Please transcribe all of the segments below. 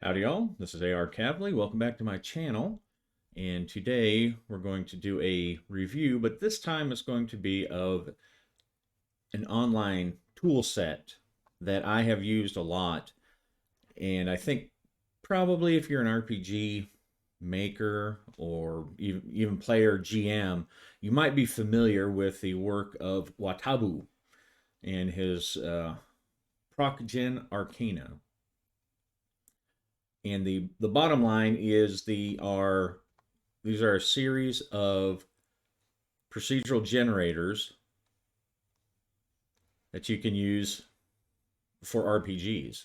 Howdy y'all, this is AR Cavally. Welcome back to my channel. And today we're going to do a review, but this time it's going to be of an online tool set that I have used a lot. And I think probably if you're an RPG maker or even player GM, you might be familiar with the work of Watabou and his Proc-Gen Arcana. And the bottom line is these are a series of procedural generators that you can use for RPGs.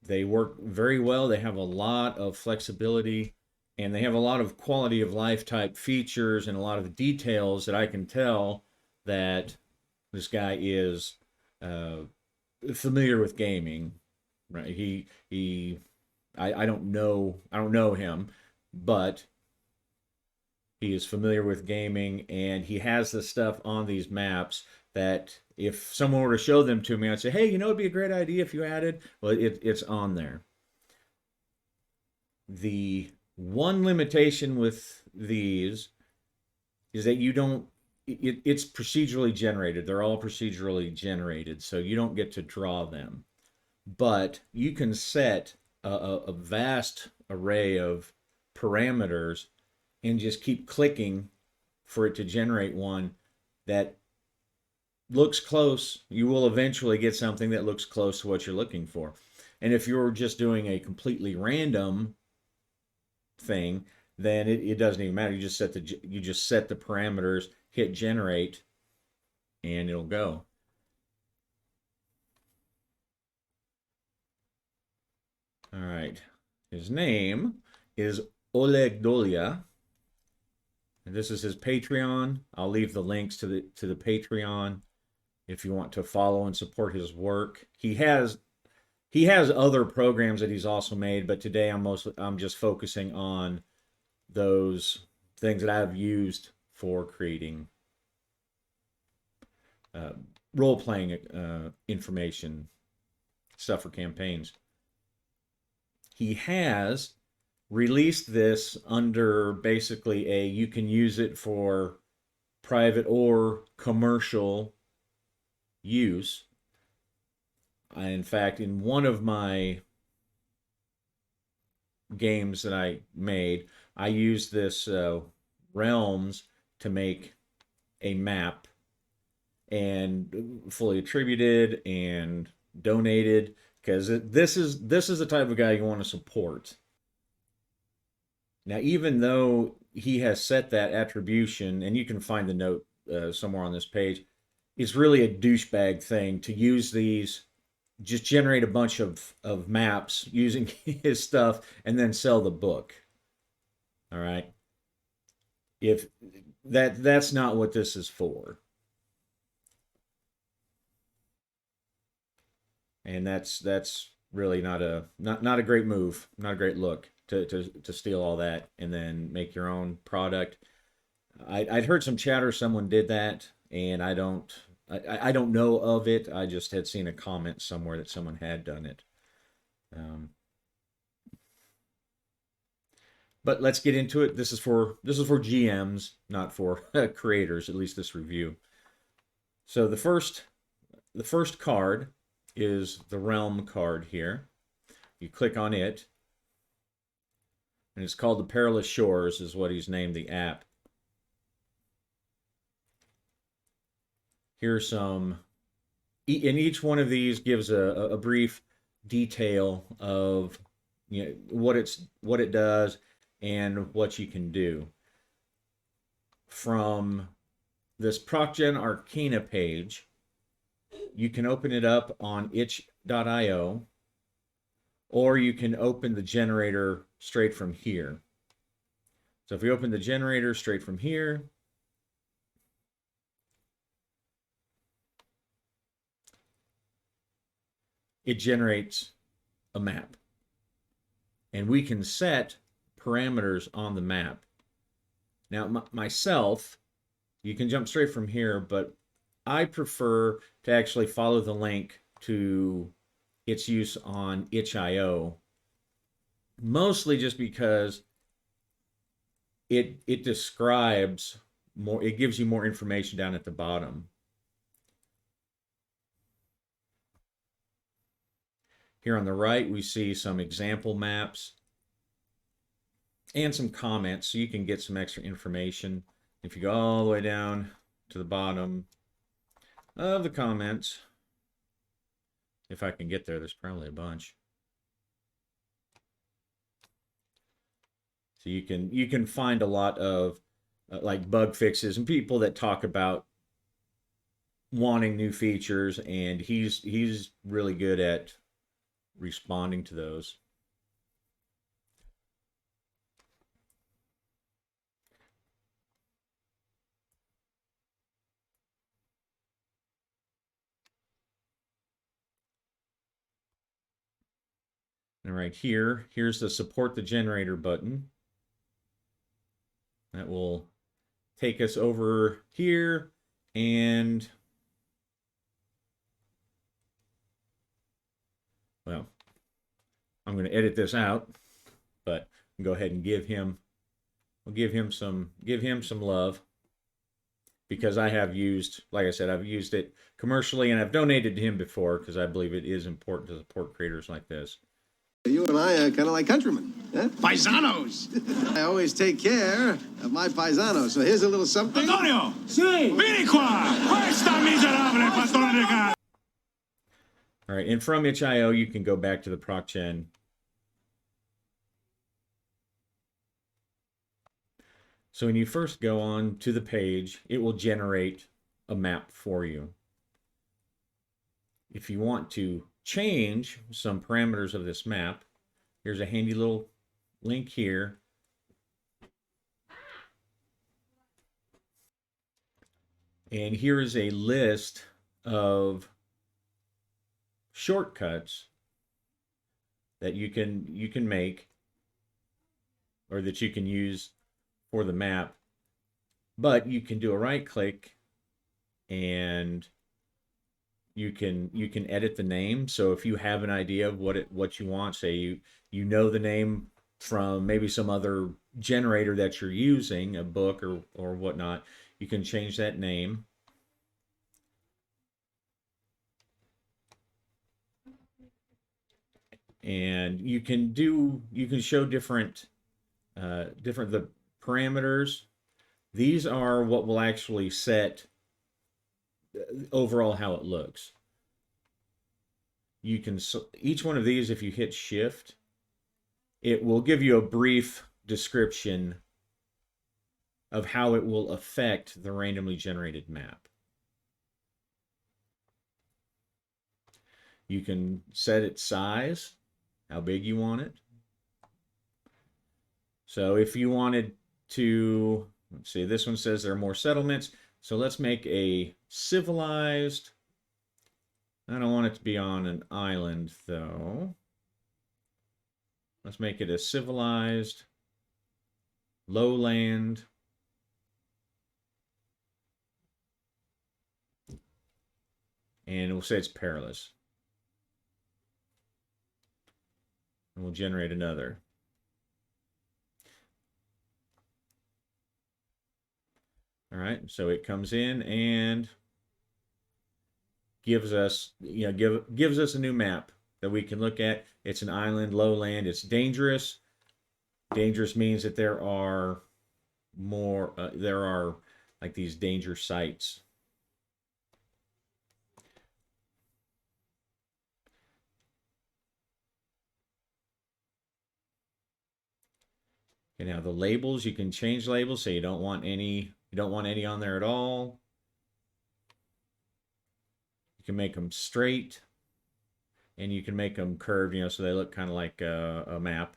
They work very well. They have a lot of flexibility and they have a lot of quality of life type features and a lot of details that I can tell that this guy is familiar with gaming. Right. I don't know him, but he is familiar with gaming and he has the stuff on these maps that if someone were to show them to me, I'd say, hey, it'd be a great idea if you added. Well, it's on there. The one limitation with these is that you don't, it's procedurally generated. They're all procedurally generated, so you don't get to draw them. But you can set a vast array of parameters and just keep clicking for it to generate one that looks close. You will eventually get something that looks close to what you're looking for. And if you're just doing a completely random thing, then it doesn't even matter. You just set the parameters, hit generate, and it'll go. All right. His name is Oleg Dolia. And this is his Patreon. I'll leave the links to the Patreon if you want to follow and support his work. He has other programs that he's also made, but today I'm just focusing on those things that I've used for creating role-playing information stuff for campaigns. He has released this under basically you can use it for private or commercial use. In fact, in one of my games that I made, I used this realms to make a map and fully attributed and donated because this is the type of guy you want to support. Now, even though he has set that attribution, and you can find the note somewhere on this page, it's really a douchebag thing to use these, just generate a bunch of maps using his stuff and then sell the book. All right. If that's not what this is for. And that's really not a great move, not a great look to steal all that and then make your own product. I'd heard some chatter someone did that, and I don't know of it. I just had seen a comment somewhere that someone had done it. But let's get into it. This is for GMs, not for creators. At least this review. So the first card is the Realm card here. You click on it, and it's called the Perilous Shores, is what he's named the app. Here's some, and each one of these gives a brief detail of what it does and what you can do. From this Proc-Gen Arcana page, you can open it up on itch.io, or you can open the generator straight from here. So if we open the generator straight from here, it generates a map. And we can set parameters on the map. Now, myself, you can jump straight from here, but I prefer to actually follow the link to its use on itch.io, mostly just because it describes more, it gives you more information down at the bottom. Here on the right, we see some example maps and some comments, so you can get some extra information. If you go all the way down to the bottom of the comments, if I can get there, there's probably a bunch. So you can find a lot of like bug fixes and people that talk about wanting new features, and he's really good at responding to those. And right here, here's the support the generator button. That will take us over here, and well, I'm going to edit this out, but go ahead and we'll give him some love, because I have used, like I said, I've used it commercially, and I've donated to him before because I believe it is important to support creators like this. You and I are kind of like countrymen. Huh? Paisanos! I always take care of my paisanos, so here's a little something. Antonio! Si! Vieni qua! Questa miserabile patrone di casa! All right, and from itch.io, you can go back to the ProcGen. So when you first go on to the page, it will generate a map for you. If you want to change some parameters of this map, here's a handy little link here. And here is a list of shortcuts that you can make, or that you can use for the map. But you can do a right click and you can edit the name. So if you have an idea of what you want, say you know the name from maybe some other generator that you're using, a book or whatnot, you can change that name. And you can show different the parameters. These are what will actually set overall how it looks. You can, each one of these, if you hit shift, it will give you a brief description of how it will affect the randomly generated map. You can set its size, how big you want it. So if you wanted to, let's see, this one says there are more settlements. So let's make a civilized. I don't want it to be on an island, though. Let's make it a civilized lowland. And we'll say it's perilous. And we'll generate another. All right, so it comes in and gives us, gives us a new map that we can look at. It's an island, lowland. It's dangerous. Dangerous means that there are more. There are like these danger sites. And now the labels, you can change labels. So you don't want any on there at all. You can make them straight, and you can make them curved, so they look kind of like a map.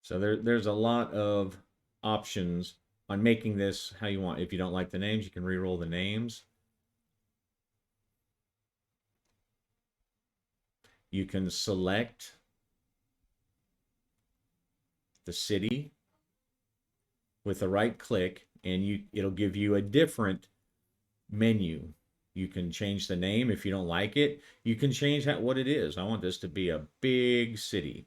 So there's a lot of options on making this how you want. If you don't like the names, you can re-roll the names. You can select the city with the right click, and it'll give you a different menu. You can change the name if you don't like it. You can change what it is. I want this to be a big city.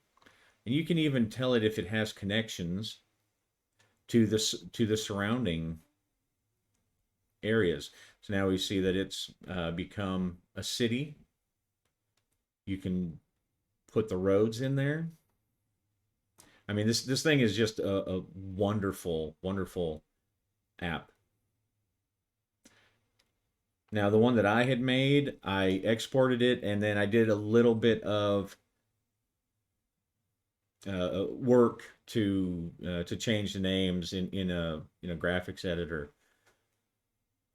And you can even tell it if it has connections to the surrounding areas. So now we see that it's become a city. You can put the roads in there. I mean, this thing is just a wonderful, wonderful app. Now, the one that I had made, I exported it, and then I did a little bit of work to change the names in a graphics editor.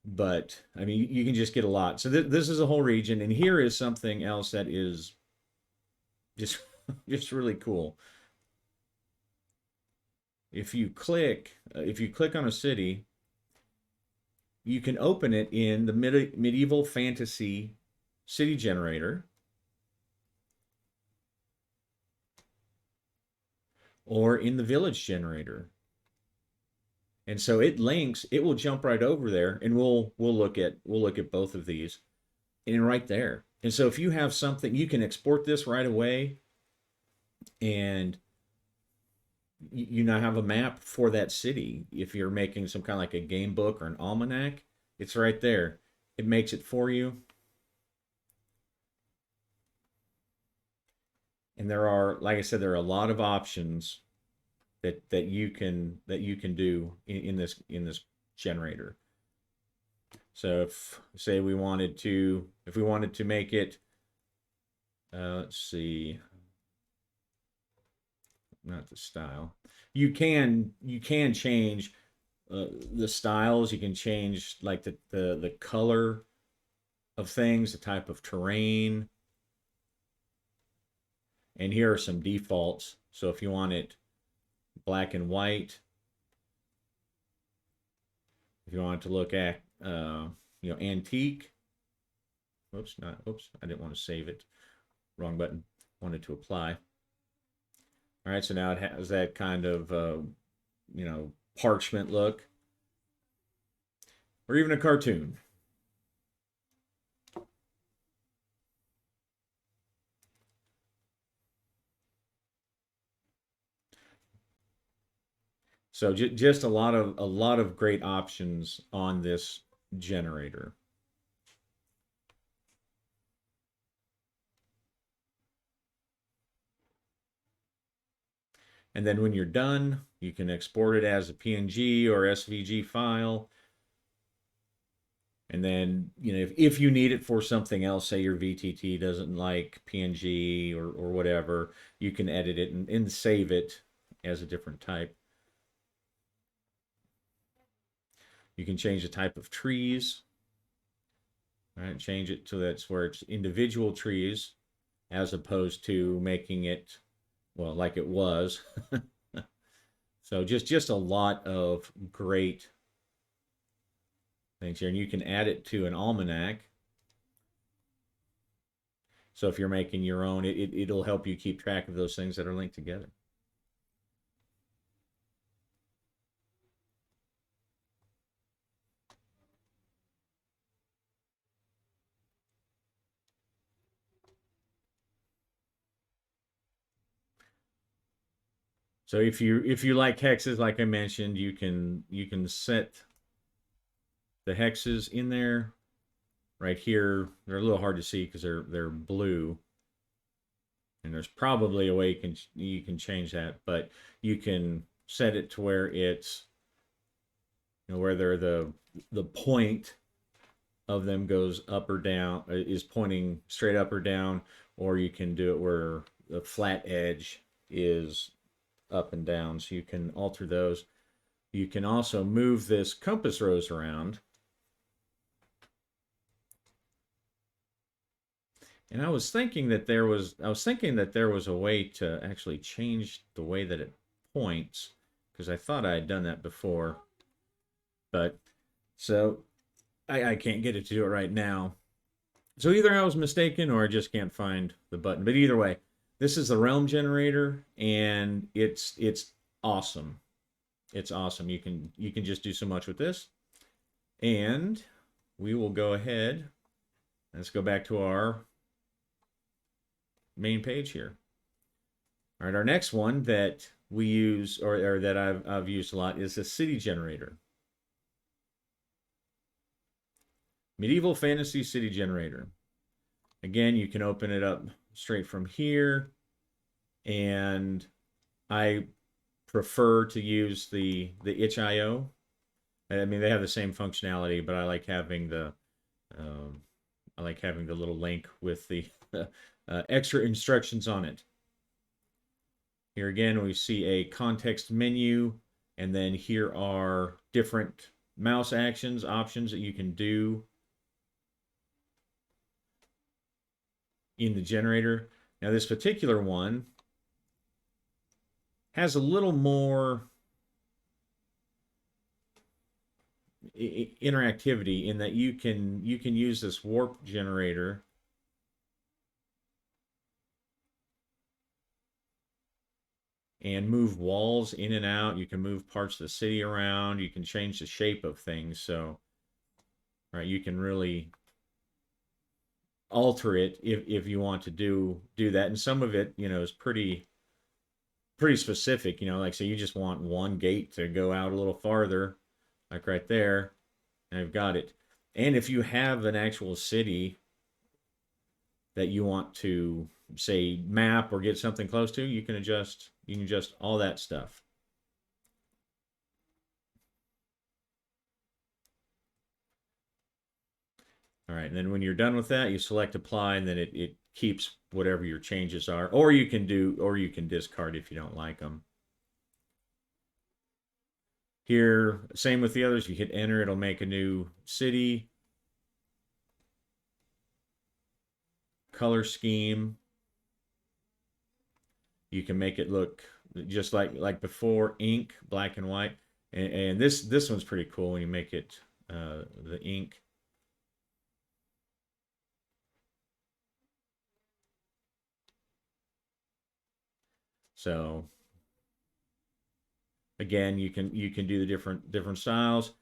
But I mean, you can just get a lot. So this is a whole region, and here is something else that is just just really cool. If you click on a city, you can open it in the medieval fantasy city generator, or in the village generator. And so it links, it will jump right over there, and we'll look at both of these, and right there. And so if you have something, you can export this right away, and you now have a map for that city. If you're making some kind of like a game book or an almanac, it's right there. It makes it for you. And there are, like I said, there are a lot of options that you can do in this generator. So if say we wanted to, if we wanted to make it, let's see, not the style. You can change the styles. You can change like the color of things, the type of terrain. And here are some defaults. So if you want it black and white, if you want to look at antique, oops, I didn't want to save it, wrong button, wanted to apply. All right, so now it has that kind of parchment look, or even a cartoon. So just a lot of great options on this generator. And then when you're done, you can export it as a PNG or SVG file. And then, if you need it for something else, say your VTT doesn't like PNG or whatever, you can edit it and save it as a different type. You can change the type of trees. All right, change it to that's where it's individual trees, as opposed to making it, well, like it was. So just a lot of great things here. And you can add it to an almanac. So if you're making your own, it'll help you keep track of those things that are linked together. So if you like hexes, like I mentioned, you can set the hexes in there. Right here, they're a little hard to see because they're blue, and there's probably a way you can change that, but you can set it to where it's where the point of them goes up or down, is pointing straight up or down, or you can do it where the flat edge is up and down, so you can alter those. You can also move this compass rose around. And I was thinking that there was a way to actually change the way that it points, because I thought I had done that before. But so I can't get it to do it right now. So either I was mistaken or I just can't find the button. But either way, this is the realm generator, and it's awesome. It's awesome. You can just do so much with this. And we will go ahead. Let's go back to our main page here. All right, our next one that we use or that I've used a lot is a city generator. Medieval fantasy city generator. Again, you can open it up straight from here, and I prefer to use the itch.io. I mean, they have the same functionality, but I like having the little link with the extra instructions on it. Here again, we see a context menu, and then here are different mouse options that you can do in the generator. Now, this particular one has a little more interactivity in that you can use this warp generator and move walls in and out. You can move parts of the city around. You can change the shape of things. So, right, you can really alter it if you want to do that. And some of it, is pretty specific. Like, say you just want one gate to go out a little farther, like right there, and I've got it. And if you have an actual city that you want to, say, map or get something close to, you can adjust all that stuff. All right, and then when you're done with that, you select apply, and then it keeps whatever your changes are, or you can discard if you don't like them. Here, same with the others. You hit enter, it'll make a new city. Color scheme. You can make it look just like before, ink, black and white. And this one's pretty cool when you make it the ink. So again, you can do the different styles.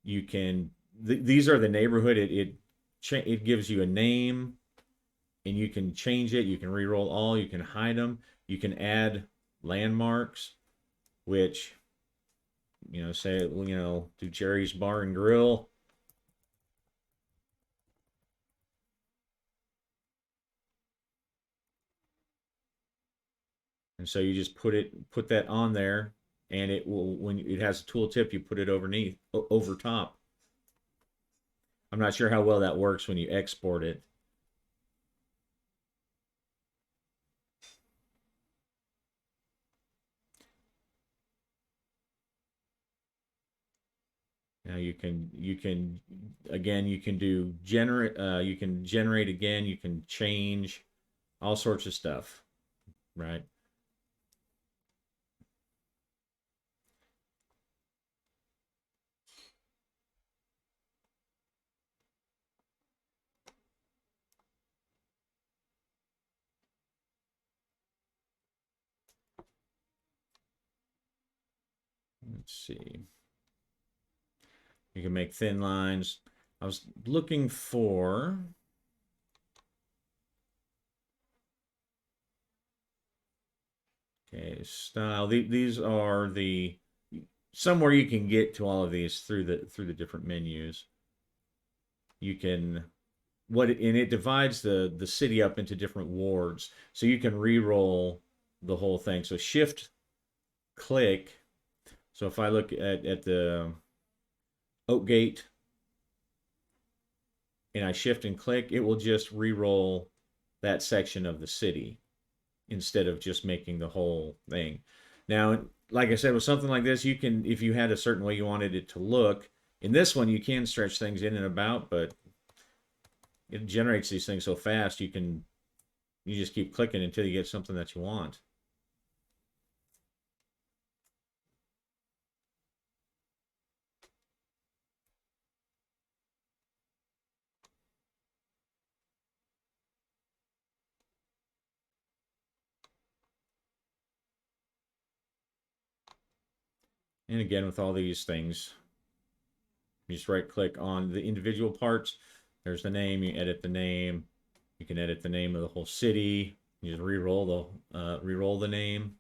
You can these are the neighborhood. It gives you a name, and you can change it. You can re-roll all. You can hide them. You can add landmarks, which say do Jerry's Bar and Grill. And so you just put that on there, and it will, when it has a tooltip, you put it over top. I'm not sure how well that works when you export it. Now you can again, you can do you can generate again, you can change all sorts of stuff, right? Let's see. You can make thin lines. I was looking for style. These are the somewhere you can get to all of these through the different menus. You can and it divides the city up into different wards, so you can re-roll the whole thing. So shift click. So if I look at the Oakgate and I shift and click, it will just re-roll that section of the city instead of just making the whole thing. Now, like I said, with something like this, you can, if you had a certain way you wanted it to look, in this one you can stretch things in and about, but it generates these things so fast you just keep clicking until you get something that you want. And again, with all these things, you just right click on the individual parts. There's the name. You edit the name. You can edit the name of the whole city. You just re-roll the name,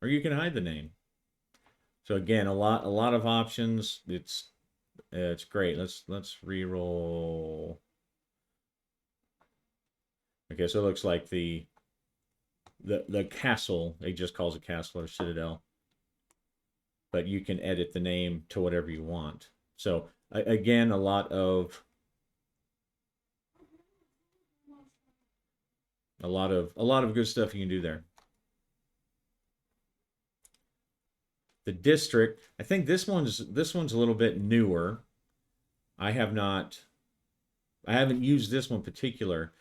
or you can hide the name. So again, a lot of options. It's great. Let's re-roll. Okay, so it looks like the castle. It just calls it castle or citadel, but you can edit the name to whatever you want. So again, a lot of good stuff you can do there. The district, I think this one's a little bit newer. I haven't used this one particular,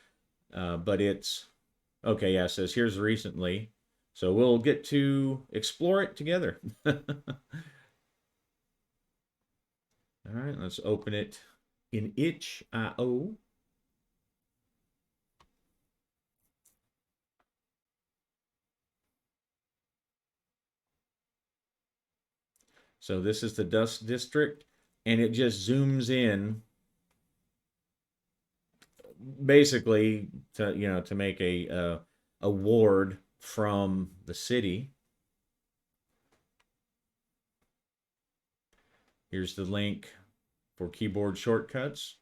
but it's okay. Yeah, it says here's recently, so we'll get to explore it together. All right, let's open it in itch.io. So this is the Dust District, and it just zooms in basically to make a ward from the city. Here's the link for keyboard shortcuts.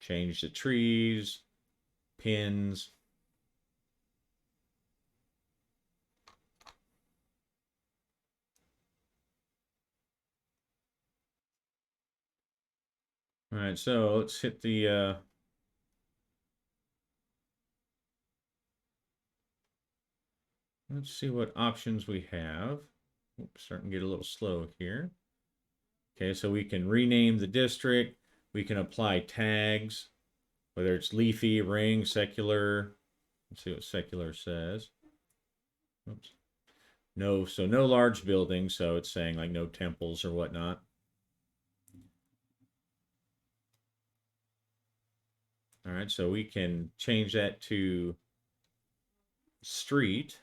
Change the trees, pins. All right, so let's hit the let's see what options we have. Oops, starting to get a little slow here. Okay, so we can rename the district. We can apply tags, whether it's leafy, ring, secular. Let's see what secular says. Oops. No, so no large buildings, so it's saying like no temples or whatnot. All right, so we can change that to street.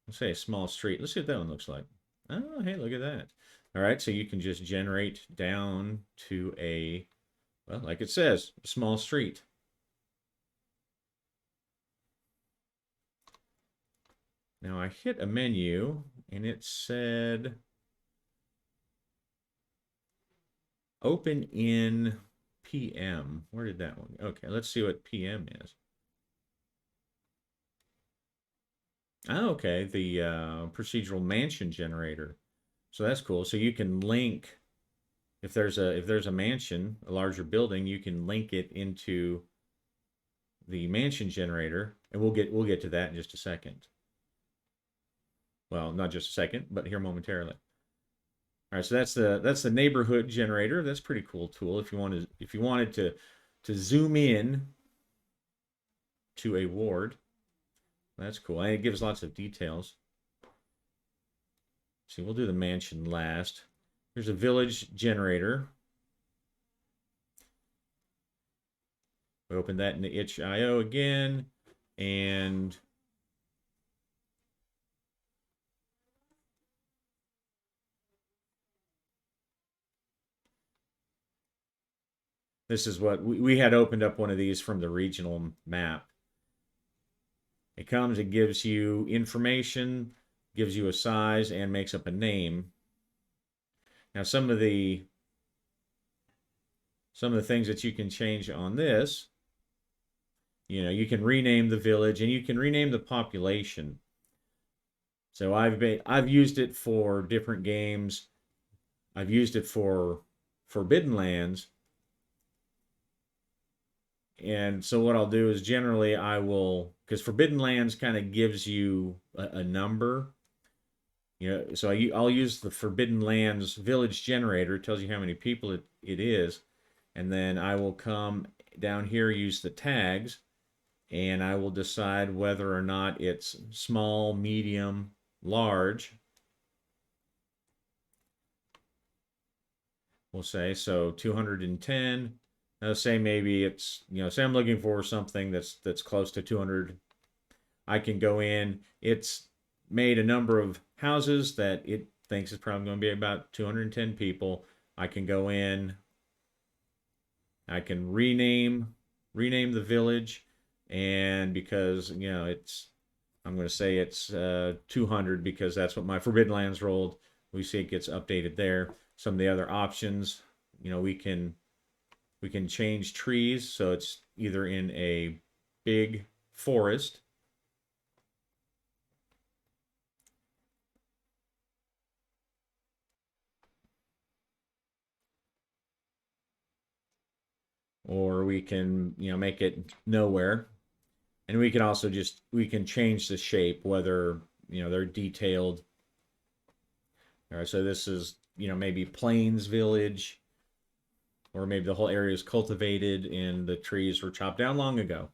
Let's say a small street. Let's see what that one looks like. Oh, hey, look at that. All right, so you can just generate down to a, well, like it says, a small street. Now I hit a menu and it said open in PM. Where did that one? Okay, let's see what PM is. Oh, okay, the procedural mansion generator. So that's cool. So you can link if there's a mansion, a larger building, you can link it into the mansion generator, and we'll get to that in just a second. Well, not just a second, but here momentarily. All right, so that's the neighborhood generator. That's a pretty cool tool if you wanted to zoom in to a ward. That's cool. And it gives lots of details. See, we'll do the mansion last. Here's a village generator. We open that in the itch.io again, and this is what we had opened up one of these from the regional map. It comes, it gives you information, gives you a size, and makes up a name. Now some of the things that you can change on this, you can rename the village and you can rename the population. So I've used it for different games. I've used it for Forbidden Lands. And so what I'll do is generally I will, because Forbidden Lands kind of gives you a number. So I'll use the Forbidden Lands village generator. It tells you how many people it is. And then I will come down here, use the tags, and I will decide whether or not it's small, medium, large. We'll say, so 210, Say maybe it's, say I'm looking for something that's close to 200. I can go in. It's made a number of houses that it thinks is probably going to be about 210 people. I can go in. I can rename the village, and because it's, I'm going to say it's 200 because that's what my Forbidden Lands rolled. We see it gets updated there. Some of the other options, we can change trees so it's either in a big forest, or we can make it nowhere. And we can also just we can change the shape, whether they're detailed. All right, so this is maybe plains village, or maybe the whole area is cultivated and the trees were chopped down long ago.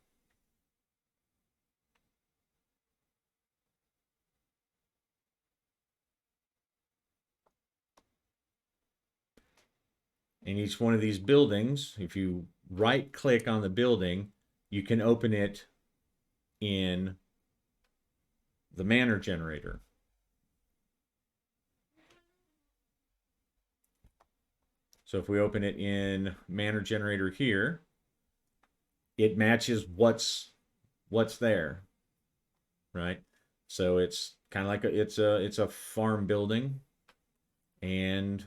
And each one of these buildings, if you right click on the building, you can open it in the manor generator. So if we open it in manor generator here, it matches what's there, right? So it's kind of like it's a farm building, and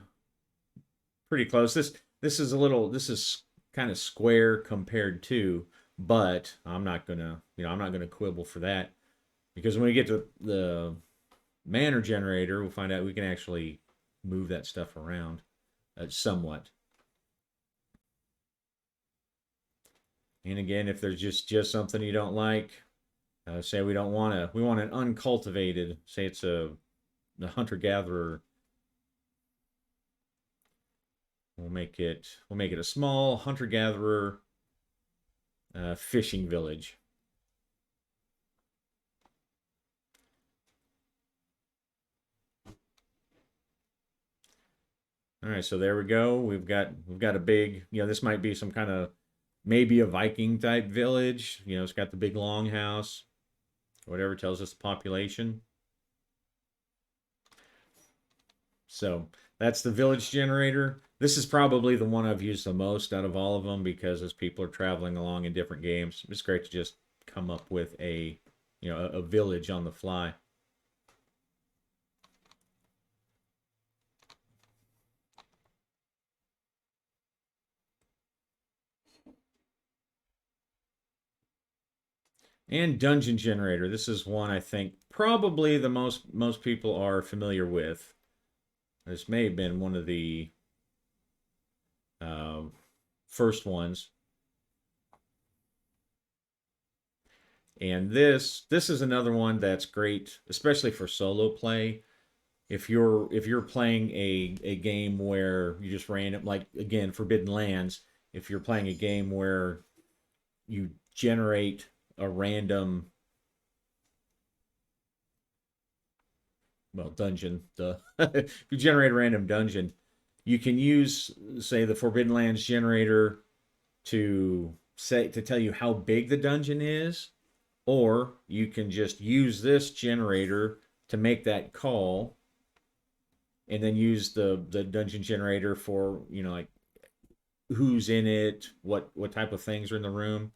pretty close. This is kind of square compared to, but I'm not gonna quibble for that, because when we get to the manor generator, we'll find out we can actually move that stuff around somewhat. And again, if there's just something you don't like, say we want an uncultivated, say it's a hunter gatherer. We'll make it a small hunter gatherer fishing village. All right, so there we go. We've got a big, this might be some kind of, maybe a Viking type village. It's got the big longhouse, whatever tells us the population. So that's the village generator. This is probably the one I've used the most out of all of them, because as people are traveling along in different games, it's great to just come up with a village on the fly. And dungeon generator. This is one I think probably the most people are familiar with. This may have been one of the uh, first ones. And this is another one that's great, especially for solo play. If you're playing a game where you just random, like again Forbidden Lands, if you're playing a game where you generate a random, well, dungeon, if you generate a random dungeon, you can use, say, the Forbidden Lands generator to tell you how big the dungeon is, or you can just use this generator to make that call, and then use the dungeon generator for like who's in it, what type of things are in the room,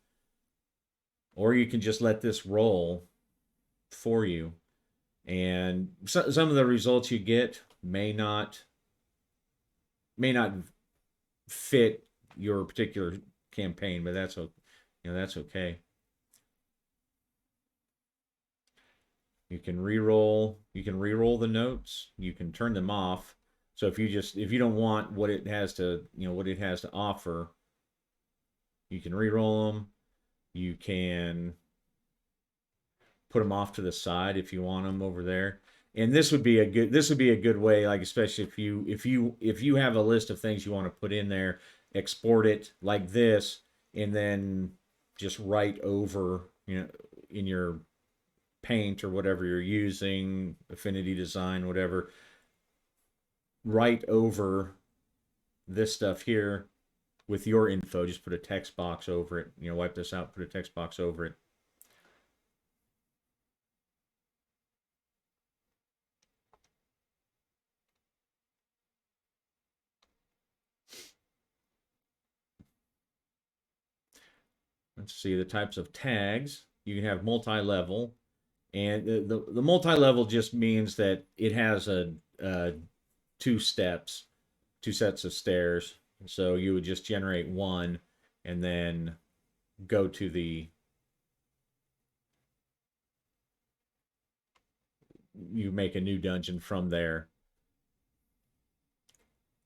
or you can just let this roll for you. And some of the results you get may not fit your particular campaign, but that's okay. You can re-roll the notes, you can turn them off. So if you don't want what it has to offer, you can re-roll them. You can put them off to the side if you want them over there. And this would be a good way, like especially if you have a list of things you want to put in there, export it like this, and then just write over, in your paint or whatever you're using, Affinity Design, whatever, write over this stuff here, with your info. Just put a text box over it. You know, wipe this out, put a text box over it. Let's see the types of tags. You can have multi-level, and the multi-level just means that it has a two steps, two sets of stairs. So you would just generate one, and then go to the you make a new dungeon from there.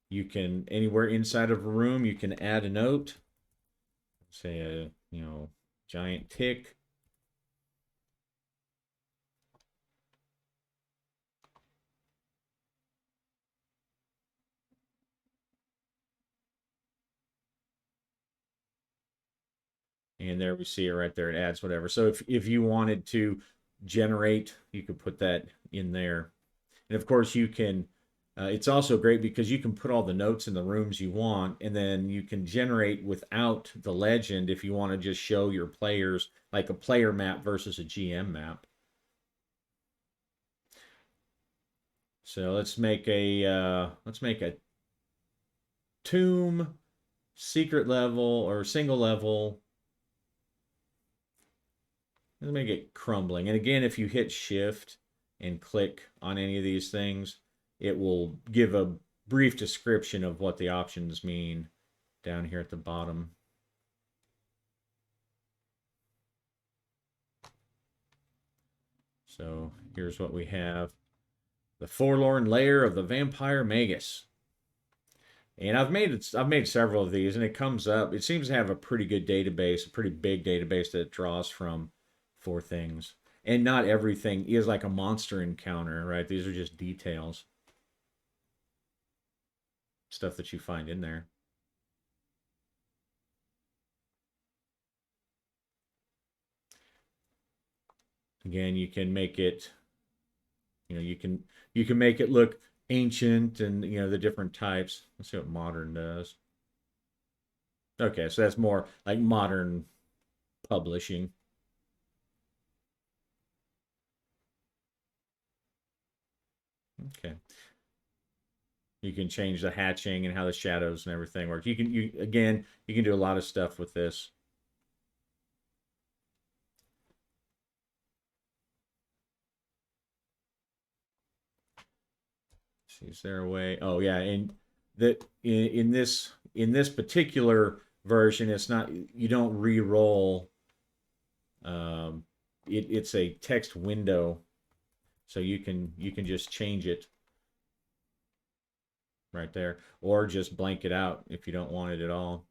You can anywhere inside of a room you can add a note, say a giant tick. And there we see it right there. It adds whatever. So if you wanted to generate, you could put that in there. And of course, you can. It's also great because you can put all the notes in the rooms you want, and then you can generate without the legend if you want to just show your players like a player map versus a GM map. So let's make a tomb secret level or single level. Let's make it crumbling. And again, if you hit shift and click on any of these things, it will give a brief description of what the options mean down here at the bottom. So here's what we have. The Forlorn Lair of the Vampire Magus. And I've made several of these, and it comes up. It seems to have a pretty good database, a pretty big database that it draws from for things. And not everything is like a monster encounter, right? These are just details. Stuff that you find in there. Again, you can make it, you can make it look ancient and the different types. Let's see what modern does. Okay, so that's more like modern publishing. Okay. You can change the hatching and how the shadows and everything work. You can do a lot of stuff with this. See, is there a way? Oh yeah, and that in this particular version, it's not you don't re-roll. It's a text window, so you can just change it right there, or just blank it out if you don't want it at all.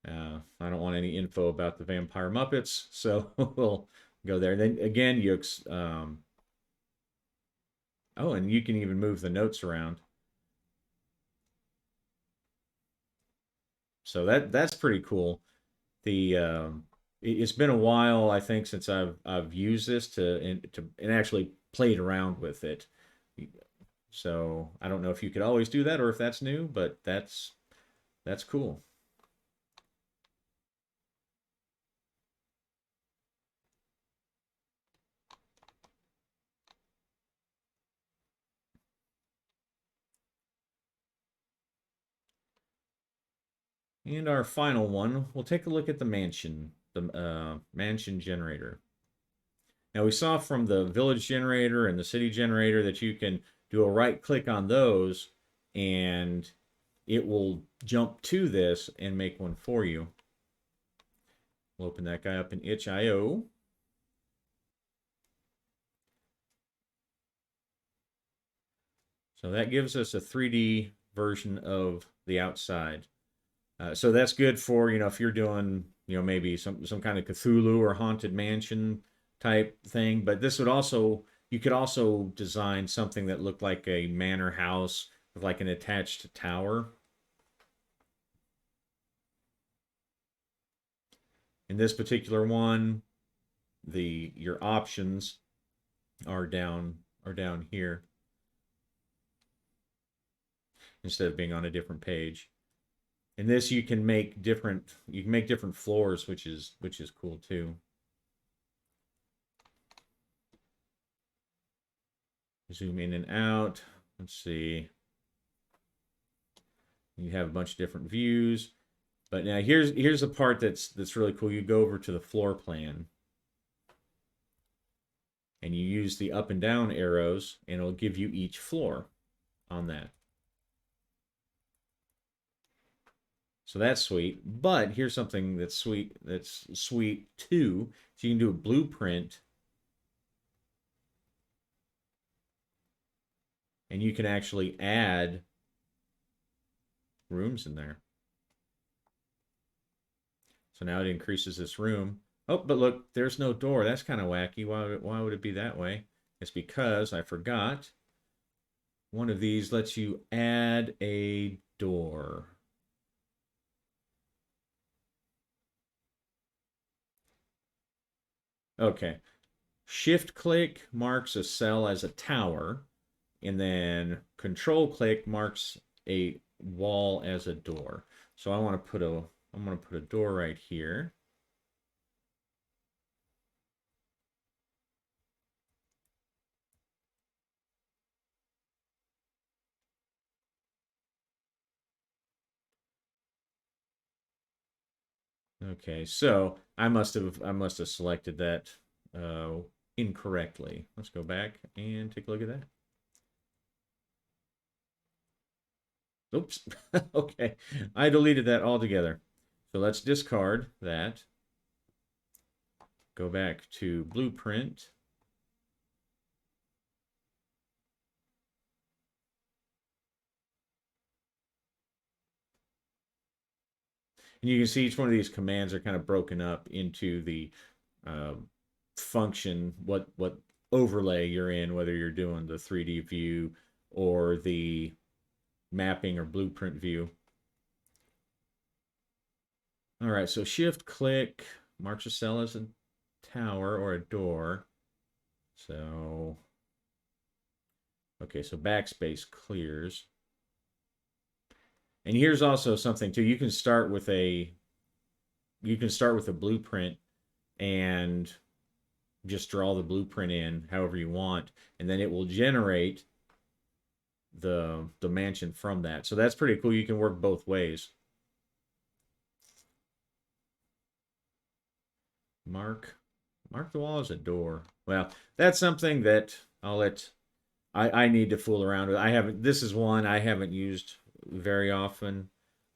I don't want any info about the Vampire Muppets, so we'll go there. Then again, oh, and you can even move the notes around. So that's pretty cool. It's been a while, I think, since I've used this and actually played around with it. So I don't know if you could always do that or if that's new, but that's cool. And our final one, we'll take a look at the mansion generator. Now we saw from the village generator and the city generator that you can do a right click on those and it will jump to this and make one for you. We'll open that guy up in itch.io. So that gives us a 3D version of the outside. So that's good for, if you're doing, maybe some kind of Cthulhu or Haunted Mansion type thing. But this would also, you could also design something that looked like a manor house with like an attached tower. In this particular one, your options are down here instead of being on a different page. And this you can make different floors, which is cool too. Zoom in and out. Let's see. You have a bunch of different views. But now here's the part that's really cool. You go over to the floor plan and you use the up and down arrows, and it'll give you each floor on that. So that's sweet. But here's something that's sweet too. So you can do a blueprint, and you can actually add rooms in there. So now it increases this room. Oh, but look, there's no door. That's kind of wacky. Why would it be that way? It's because I forgot. One of these lets you add a door. Okay. Shift click marks a cell as a tower, and then control click marks a wall as a door. So I'm going to put a door right here. Okay, so I must have selected that uh, incorrectly. Let's go back and take a look at that. Oops. Okay, I deleted that altogether. So let's discard that. Go back to Blueprint. And you can see each one of these commands are kind of broken up into the uh, function, what overlay you're in, whether you're doing the 3D view or the mapping or blueprint view. All right, so shift click marks a cell as a tower or a door. So, okay, so backspace clears. And here's also something too. You can start with a blueprint and just draw the blueprint in however you want, and then it will generate the mansion from that. So that's pretty cool. You can work both ways. Mark the wall as a door. Well, that's something that I need to fool around with. This is one I haven't used very often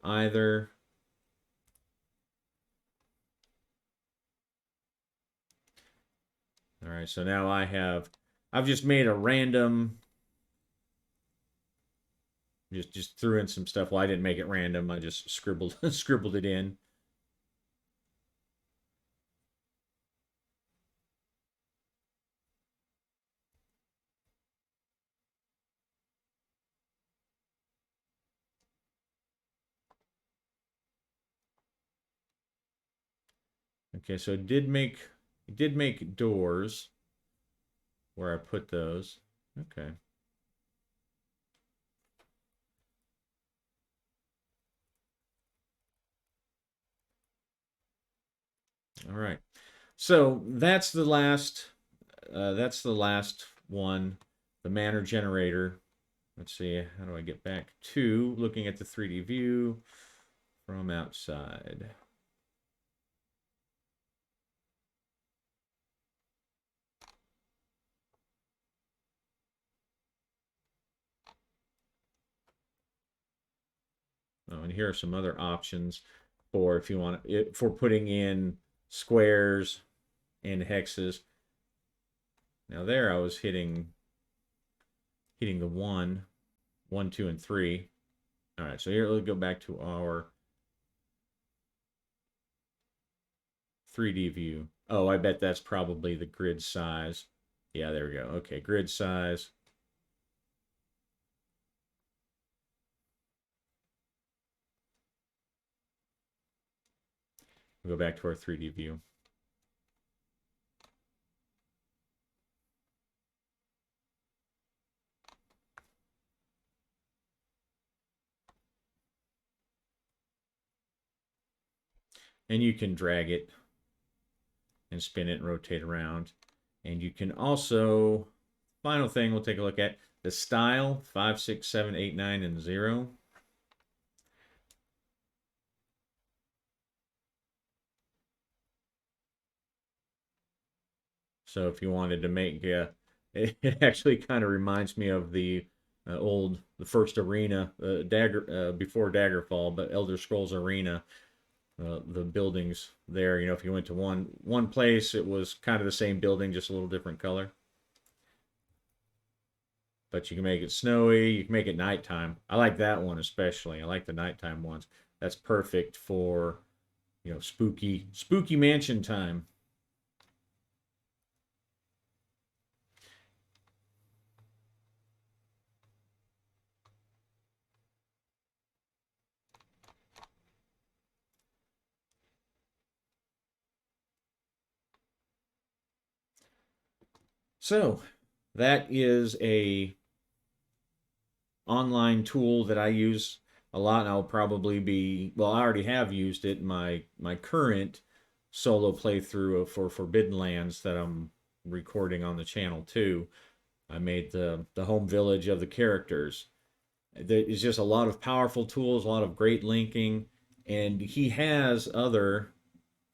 either. All right, so now I've just made a random, just threw in some stuff. Well, I didn't make it random. I just scribbled it in. Okay, so it did make doors where I put those. Okay. All right. So that's the last one, the manner generator. Let's see, how do I get back to looking at the 3D view from outside? Oh, and here are some other options for if you want it for putting in squares and hexes. Now there I was hitting the 1, 1, 2, and 3. All right, so here let's go back to our 3D view. Oh, I bet that's probably the grid size. Yeah, there we go. Okay, grid size. We'll go back to our 3D view. and you can drag it and spin it and rotate around. And you can also, final thing we'll take a look at, the style 5, 6, 7, 8, 9, and 0. So if you wanted to make, it actually kind of reminds me of the the first arena, before Daggerfall, but Elder Scrolls Arena. The buildings there, if you went to one place, it was kind of the same building, just a little different color. But you can make it snowy, you can make it nighttime. I like that one especially. I like the nighttime ones. That's perfect for, spooky mansion time. So that is a online tool that I use a lot, and I'll probably be, well, I already have used it in my current solo playthrough for Forbidden Lands that I'm recording on the channel too. I made the home village of the characters. There is just a lot of powerful tools, a lot of great linking, and he has other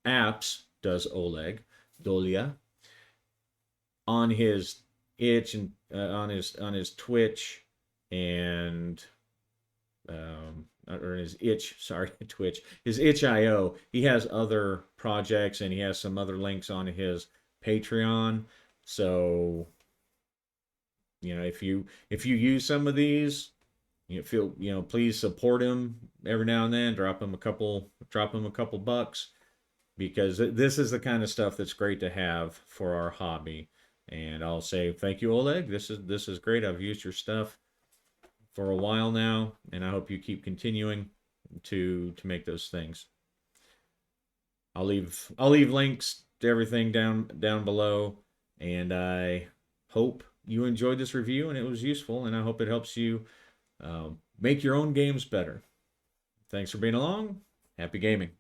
apps, does Oleg Dolia, on his itch and on his Twitch and or his itch, sorry, Twitch, his itch.io. He has other projects and he has some other links on his Patreon. So, if you use some of these, please support him every now and then. Drop him a couple bucks, because this is the kind of stuff that's great to have for our hobby. And I'll say thank you, Oleg. This is great. I've used your stuff for a while now, and I hope you keep continuing to make those things. I'll leave links to everything down below, and I hope you enjoyed this review and it was useful, and I hope it helps you make your own games better. Thanks for being along. Happy gaming.